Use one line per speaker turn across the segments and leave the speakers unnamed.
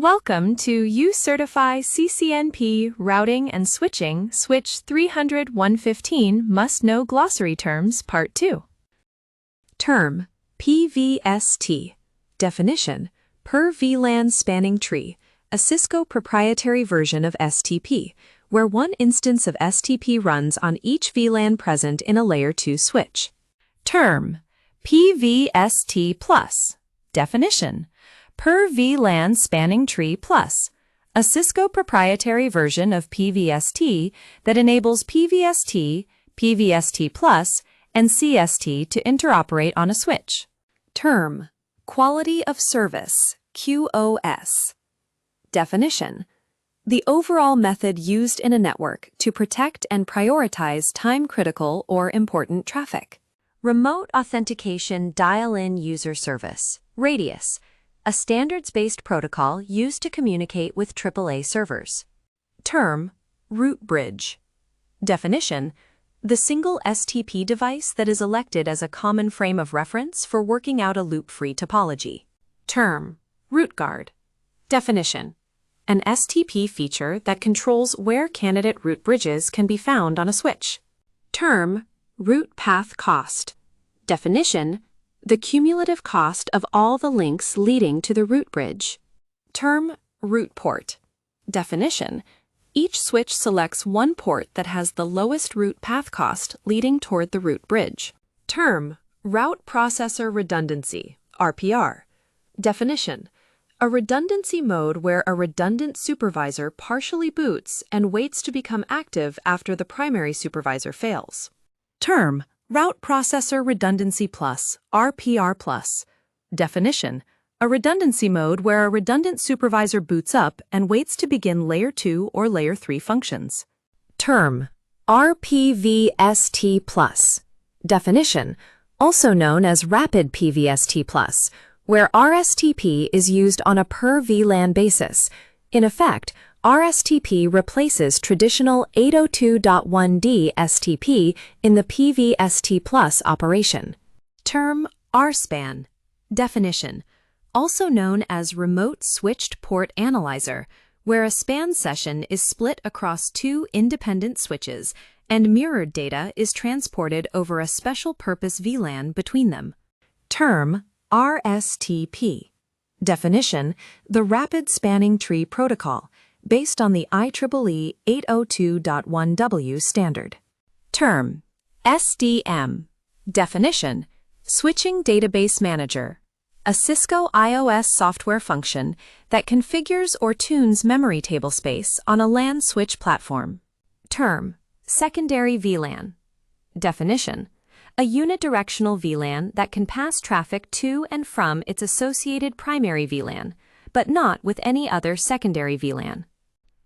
Welcome to uCertify CCNP Routing and Switching Switch 300-115 Must-Know Glossary Terms Part 2. Term PVST. Definition: per VLAN spanning tree, a Cisco proprietary version of STP, where one instance of STP runs on each VLAN present in a Layer 2 switch. Term PVST+. Definition: per VLAN spanning tree plus, a Cisco proprietary version of PVST that enables PVST, PVST+, and CST to interoperate on a switch. Term quality of service, QoS. Definition: the overall method used in a network to protect and prioritize time-critical or important traffic. Remote authentication dial-in user service, RADIUS, a standards-based protocol used to communicate with AAA servers. Term root bridge. Definition: the single STP device that is elected as a common frame of reference for working out a loop-free topology. Term root guard. Definition: an STP feature that controls where candidate root bridges can be found on a switch. Term root path cost. Definition: the cumulative cost of all the links leading to the root bridge. Term root port. Definition: each switch selects one port that has the lowest root path cost leading toward the root bridge. Term route processor redundancy, RPR. Definition: a redundancy mode where a redundant supervisor partially boots and waits to become active after the primary supervisor fails. Term route processor redundancy plus, RPR plus. Definition: a redundancy mode where a redundant supervisor boots up and waits to begin Layer 2 or Layer 3 functions. Term RPVST plus. Definition: also known as rapid PVST plus, where RSTP is used on a per VLAN basis. In effect, RSTP replaces traditional 802.1d STP in the PVST plus operation. Term RSPAN. Definition: also known as Remote Switched Port Analyzer, where a span session is split across two independent switches and mirrored data is transported over a special purpose VLAN between them. Term RSTP. Definition: the Rapid Spanning Tree Protocol, based on the IEEE 802.1w standard. Term SDM. Definition: Switching Database Manager, a Cisco iOS software function that configures or tunes memory table space on a LAN switch platform. Term secondary VLAN. Definition: a unidirectional VLAN that can pass traffic to and from its associated primary VLAN, but not with any other secondary VLAN.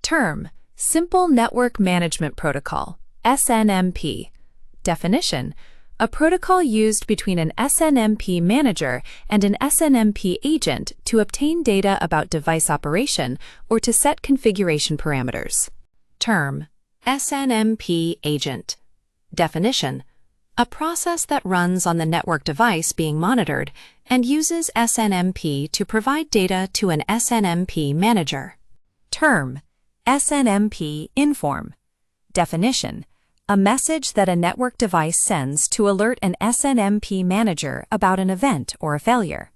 Term Simple Network Management Protocol, SNMP. Definition: a protocol used between an SNMP manager and an SNMP agent to obtain data about device operation or to set configuration parameters. Term SNMP agent. Definition: a process that runs on the network device being monitored and uses SNMP to provide data to an SNMP manager. Term SNMP inform. Definition: a message that a network device sends to alert an SNMP manager about an event or a failure.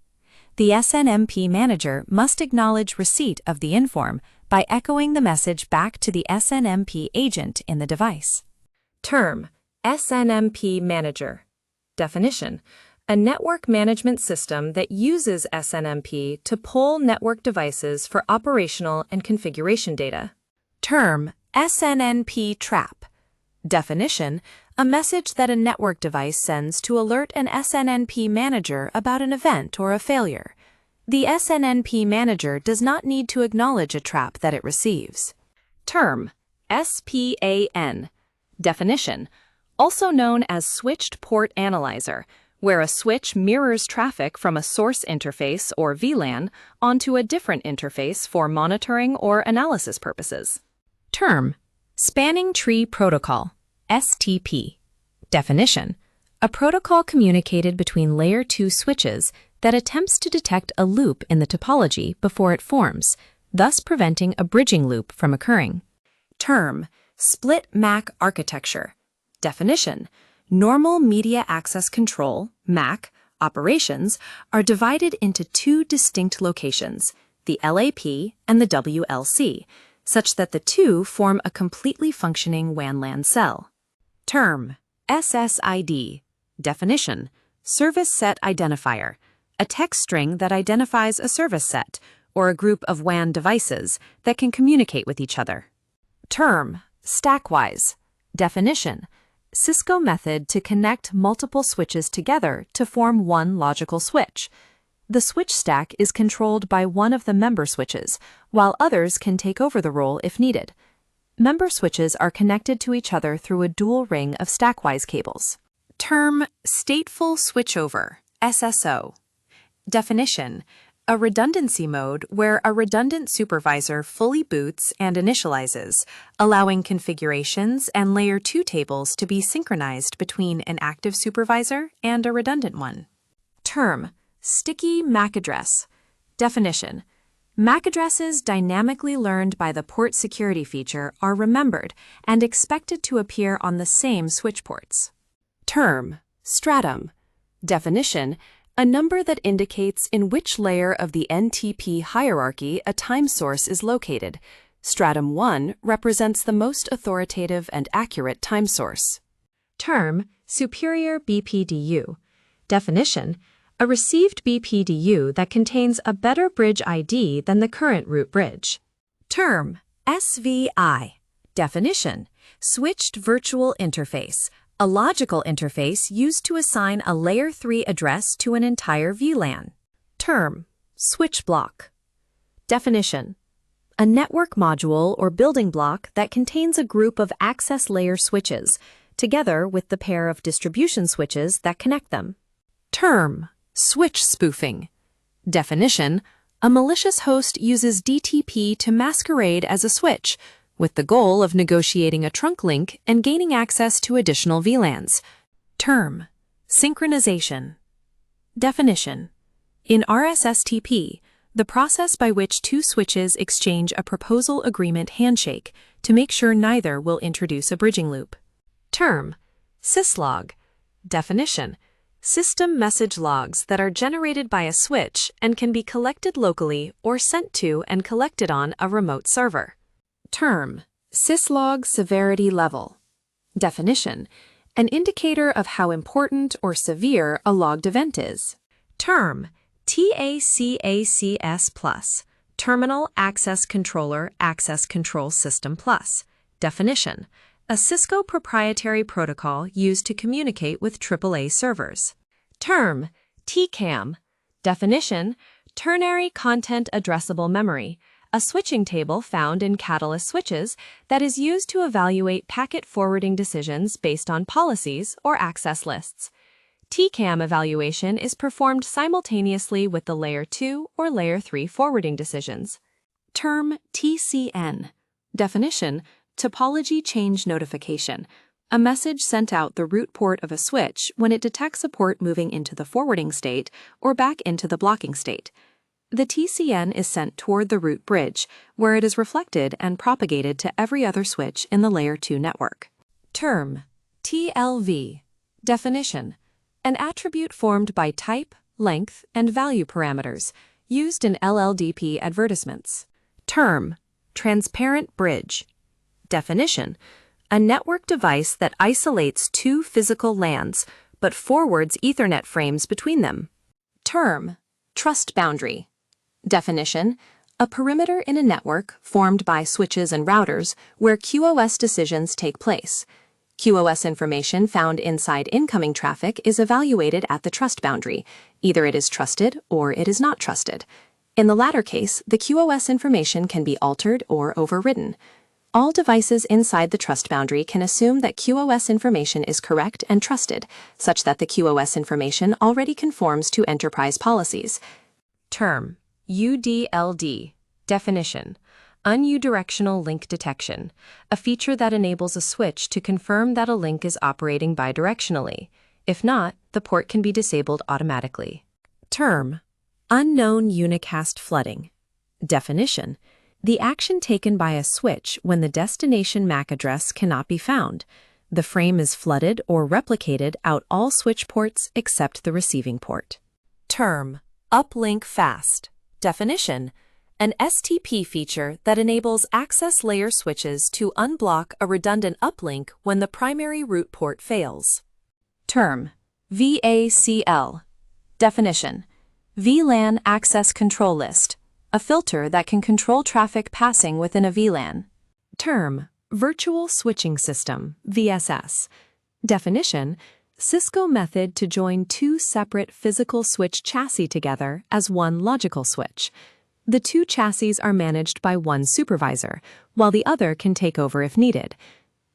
The SNMP manager must acknowledge receipt of the inform by echoing the message back to the SNMP agent in the device. Term SNMP manager. Definition: a network management system that uses SNMP to pull network devices for operational and configuration data. Term SNMP trap. Definition: a message that a network device sends to alert an SNMP manager about an event or a failure. The SNMP manager does not need to acknowledge a trap that it receives. Term SPAN. Definition: also known as Switched Port Analyzer, where a switch mirrors traffic from a source interface or VLAN onto a different interface for monitoring or analysis purposes. Term Spanning Tree Protocol, STP. Definition: a protocol communicated between Layer 2 switches that attempts to detect a loop in the topology before it forms, thus preventing a bridging loop from occurring. Term: split MAC architecture. Definition: normal media access control, MAC, operations are divided into two distinct locations, the LAP and the WLC, such that the two form a completely functioning WAN-LAN cell. Term: SSID. Definition: service set identifier, a text string that identifies a service set or a group of WAN devices that can communicate with each other. Term: stackwise. Definition: Cisco method to connect multiple switches together to form one logical switch. The switch stack is controlled by one of the member switches, while others can take over the role if needed. Member switches are connected to each other through a dual ring of stackwise cables. Term: stateful switchover, SSO. Definition: a redundancy mode where a redundant supervisor fully boots and initializes, allowing configurations and layer 2 tables to be synchronized between an active supervisor and a redundant one. Term: sticky MAC address. Definition: MAC addresses dynamically learned by the port security feature are remembered and expected to appear on the same switch ports. Term: stratum. Definition: a number that indicates in which layer of the NTP hierarchy a time source is located. Stratum 1 represents the most authoritative and accurate time source. Term: superior BPDU. Definition: a received BPDU that contains a better bridge ID than the current root bridge. Term: SVI. Definition: switched virtual interface, a logical interface used to assign a layer 3 address to an entire VLAN. Term: switch block. Definition: a network module or building block that contains a group of access layer switches, together with the pair of distribution switches that connect them. Term: switch spoofing. Definition: a malicious host uses DTP to masquerade as a switch, with the goal of negotiating a trunk link and gaining access to additional VLANs. Term: synchronization. Definition: in RSSTP, the process by which two switches exchange a proposal agreement handshake to make sure neither will introduce a bridging loop. Term: syslog. Definition: system message logs that are generated by a switch and can be collected locally or sent to and collected on a remote server. Term: syslog severity level. Definition: an indicator of how important or severe a logged event is. Term: TACACS Plus, Terminal Access Controller Access Control System Plus. Definition: a Cisco proprietary protocol used to communicate with AAA servers. Term: TCAM. Definition: ternary content addressable memory, a switching table found in Catalyst switches that is used to evaluate packet forwarding decisions based on policies or access lists. TCAM evaluation is performed simultaneously with the Layer 2 or Layer 3 forwarding decisions. Term: TCN. Definition: topology change notification, a message sent out the root port of a switch when it detects a port moving into the forwarding state or back into the blocking state. The TCN is sent toward the root bridge, where it is reflected and propagated to every other switch in the Layer 2 network. Term: TLV. Definition: an attribute formed by type, length, and value parameters, used in LLDP advertisements. Term: transparent bridge. Definition: a network device that isolates two physical LANs, but forwards Ethernet frames between them. Term: trust boundary. Definition: a perimeter in a network formed by switches and routers where QoS decisions take place. QoS information found inside incoming traffic is evaluated at the trust boundary. Either it is trusted or it is not trusted. In the latter case, the QoS information can be altered or overridden. All devices inside the trust boundary can assume that QoS information is correct and trusted, such that the QoS information already conforms to enterprise policies. Term: UDLD. Definition: unidirectional link detection, a feature that enables a switch to confirm that a link is operating bidirectionally. If not, the port can be disabled automatically. Term: unknown unicast flooding. Definition: the action taken by a switch when the destination MAC address cannot be found. The frame is flooded or replicated out all switch ports except the receiving port. Term: uplink fast. Definition: an STP feature that enables access layer switches to unblock a redundant uplink when the primary root port fails. Term: VACL. Definition: VLAN access control list, a filter that can control traffic passing within a VLAN. Term: virtual switching system, VSS. Definition: Cisco method to join two separate physical switch chassis together as one logical switch. The two chassis are managed by one supervisor, while the other can take over if needed.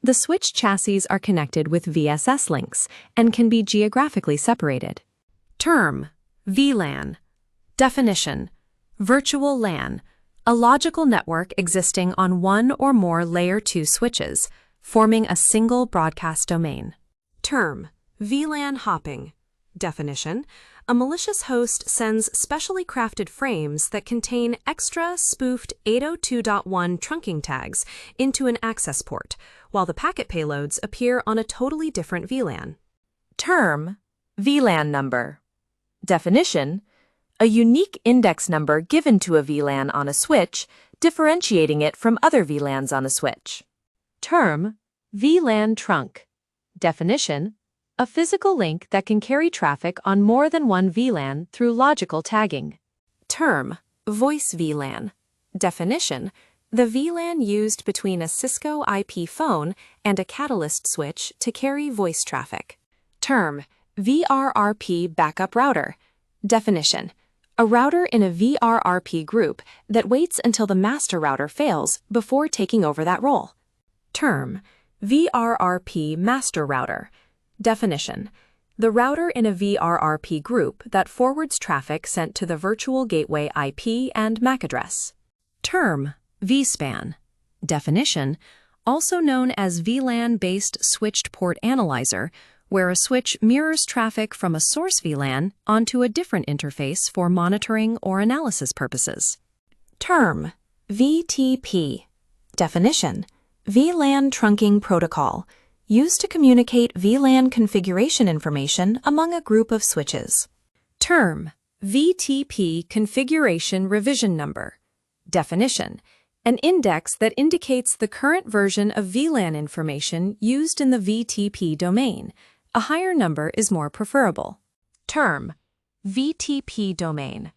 The switch chassis are connected with VSS links and can be geographically separated. Term: VLAN. Definition: virtual LAN, a logical network existing on one or more Layer 2 switches, forming a single broadcast domain. Term: VLAN hopping. Definition: a malicious host sends specially crafted frames that contain extra spoofed 802.1 trunking tags into an access port, while the packet payloads appear on a totally different VLAN. Term: VLAN number. Definition: a unique index number given to a VLAN on a switch, differentiating it from other VLANs on a switch. Term: VLAN trunk. Definition: a physical link that can carry traffic on more than one VLAN through logical tagging. Term: voice VLAN. Definition: the VLAN used between a Cisco IP phone and a Catalyst switch to carry voice traffic. Term: VRRP backup router. Definition: a router in a VRRP group that waits until the master router fails before taking over that role. Term: VRRP master router. Definition: the router in a VRRP group that forwards traffic sent to the virtual gateway IP and MAC address. Term: vSpan. Definition: also known as VLAN-based switched port analyzer, where a switch mirrors traffic from a source VLAN onto a different interface for monitoring or analysis purposes. Term: VTP. Definition: VLAN trunking protocol, used to communicate VLAN configuration information among a group of switches. Term: VTP configuration revision number. Definition: an index that indicates the current version of VLAN information used in the VTP domain. A higher number is more preferable. Term: VTP domain.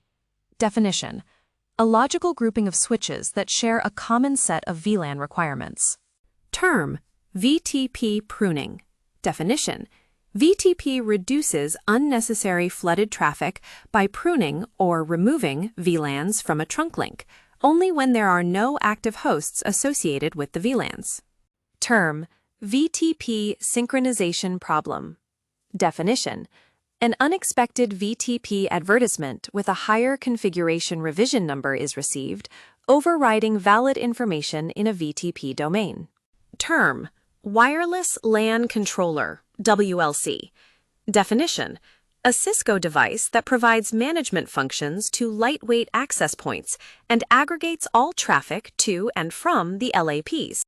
Definition: a logical grouping of switches that share a common set of VLAN requirements. Term: VTP pruning. Definition: VTP reduces unnecessary flooded traffic by pruning or removing VLANs from a trunk link, only when there are no active hosts associated with the VLANs. Term: VTP synchronization problem. Definition: an unexpected VTP advertisement with a higher configuration revision number is received, overriding valid information in a VTP domain. Term: wireless LAN controller, WLC. Definition: a Cisco device that provides management functions to lightweight access points and aggregates all traffic to and from the LAPs.